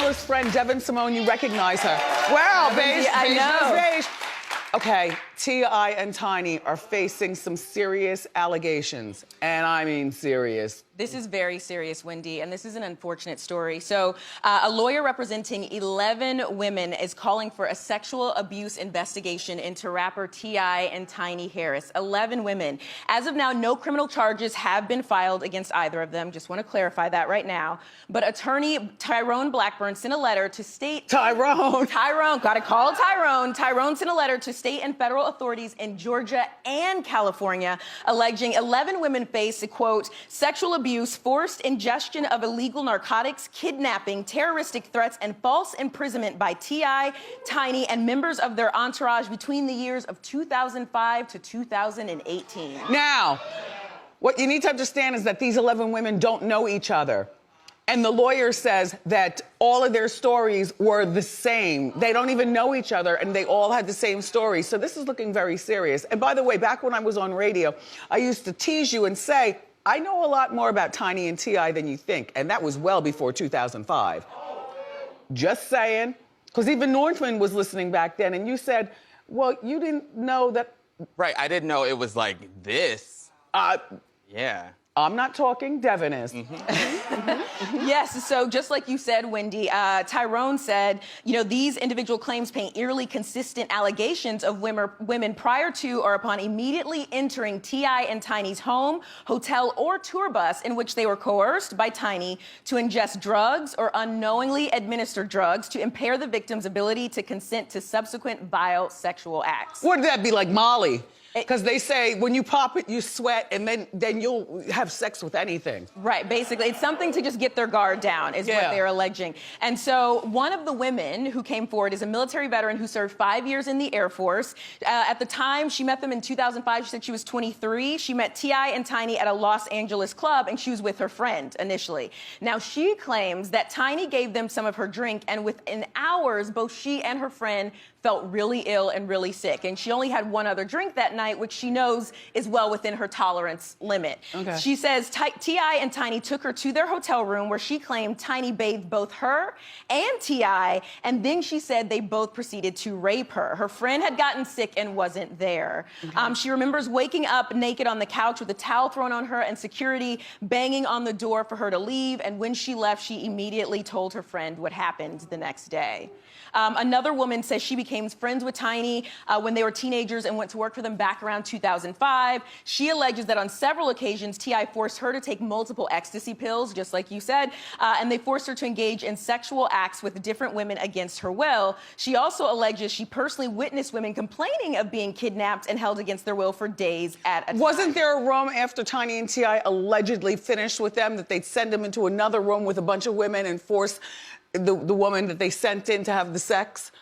fabulous friend, Devin Simone. You recognize her. Wow, beige, I know. beige. Okay, T.I. and Tiny are facing some serious allegations. And I mean serious. This is very serious, Wendy, and this is an unfortunate story. So, a lawyer representing 11 women is calling for a sexual abuse investigation into rapper T.I. and Tiny Harris. 11 women. As of now, no criminal charges have been filed against either of them. Just want to clarify that right now. But attorney Tyrone Blackburn sent a letter to state... Tyrone, gotta call Tyrone. Tyrone sent a letter to state and federal authorities in Georgia and California, alleging 11 women face, quote, sexual abuse, forced ingestion of illegal narcotics, kidnapping, terroristic threats, and false imprisonment by T.I., Tiny, and members of their entourage between the years of 2005 to 2018. now, what you need to understand is that these 11 women don't know each other. And the lawyer says that all of their stories were the same. They don't even know each other, and they all had the same story. So this is looking very serious. And by the way, back when I was on radio, I used to tease you and say, I know a lot more about Tiny and T.I. than you think. And that was well before 2005. Just saying. Because even Northman was listening back then, and you said, well, you didn't know that... Right, I didn't know it was like this. Yeah. I'm not talking, Devin is. Yes, so just like you said, Wendy, Tyrone said, you know, these individual claims paint eerily consistent allegations of women prior to or upon immediately entering T.I. and Tiny's home, hotel, or tour bus in which they were coerced by Tiny to ingest drugs or unknowingly administer drugs to impair the victim's ability to consent to subsequent vile sexual acts. Wouldn't that be like Molly? Because they say when you pop it, you sweat, and then you'll have sex with anything. Right, basically. It's something to just get their guard down, is what they're alleging. And so one of the women who came forward is a military veteran who served 5 years in the Air Force. At the time, she met them in 2005. She said she was 23. She met T.I. and Tiny at a Los Angeles club, and she was with her friend initially. Now, she claims that Tiny gave them some of her drink, and within hours, both she and her friend felt really ill and really sick. And she only had one other drink that night, which she knows is well within her tolerance limit. Okay. She says T.I. and Tiny took her to their hotel room where she claimed Tiny bathed both her and T.I., and then she said they both proceeded to rape her. Her friend had gotten sick and wasn't there. She remembers waking up naked on the couch with a towel thrown on her and security banging on the door for her to leave, and when she left, she immediately told her friend what happened the next day. Another woman says she became friends with Tiny when they were teenagers and went to work for them back around 2005. She alleges that on several occasions, T.I. forced her to take multiple ecstasy pills, just like you said, and they forced her to engage in sexual acts with different women against her will. She also alleges she personally witnessed women complaining of being kidnapped and held against their will for days at a time. Wasn't there a room after Tiny and T.I. allegedly finished with them that they'd send them into another room with a bunch of women and force the woman that they sent in to have the sex?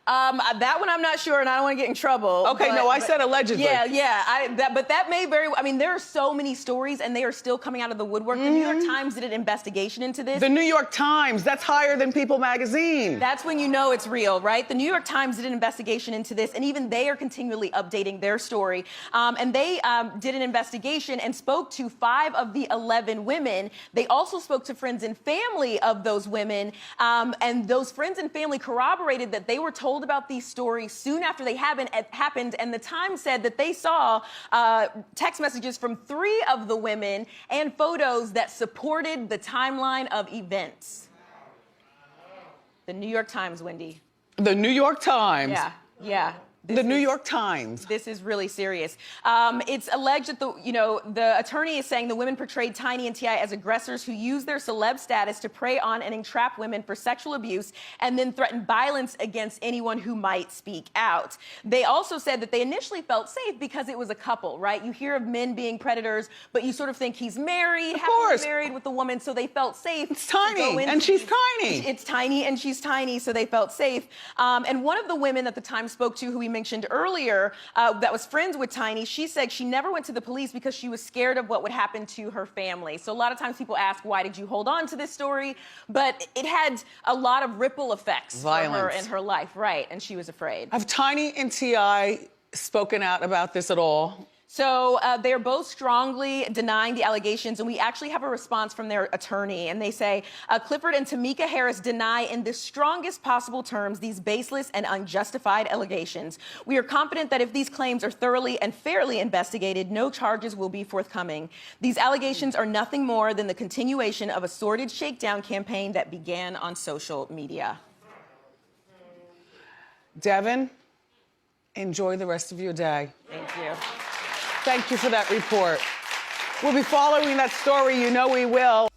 That one I'm not sure, and I don't want to get in trouble. Okay, no, I said allegedly. Yeah. But that may very. I mean, there are so many stories, and they are still coming out of the woodwork. The New York Times did an investigation into this. The New York Times, that's higher than People magazine. That's when you know it's real, right? The New York Times did an investigation into this, and even they are continually updating their story. And they did an investigation and spoke to 5 of the 11 women. They also spoke to friends and family of those women, and those friends and family corroborated that they were told about these stories soon after they happened, and the Times said that they saw text messages from 3 of the women and photos that supported the timeline of events. The New York Times, Wendy. The New York Times. Yeah. The New York Times. This is really serious. It's alleged that the attorney is saying the women portrayed Tiny and T.I. as aggressors who used their celeb status to prey on and entrap women for sexual abuse and then threaten violence against anyone who might speak out. They also said that they initially felt safe because it was a couple, right? You hear of men being predators, but you sort of think he's married, happily married with a woman, so they felt safe. It's Tiny, and she's tiny. It's Tiny, and she's tiny, so they felt safe. And one of the women that the Times spoke to, who we mentioned earlier, that was friends with Tiny, she said she never went to the police because she was scared of what would happen to her family. So a lot of times people ask, why did you hold on to this story? But it had a lot of ripple effects for her in her life, right? And she was afraid. Have Tiny and T.I. spoken out about this at all? So they're both strongly denying the allegations, and we actually have a response from their attorney. And they say, Clifford and Tamika Harris deny in the strongest possible terms these baseless and unjustified allegations. We are confident that if these claims are thoroughly and fairly investigated, no charges will be forthcoming. These allegations are nothing more than the continuation of a sordid shakedown campaign that began on social media. Devin, enjoy the rest of your day. Thank you. Thank you for that report. We'll be following that story, you know we will.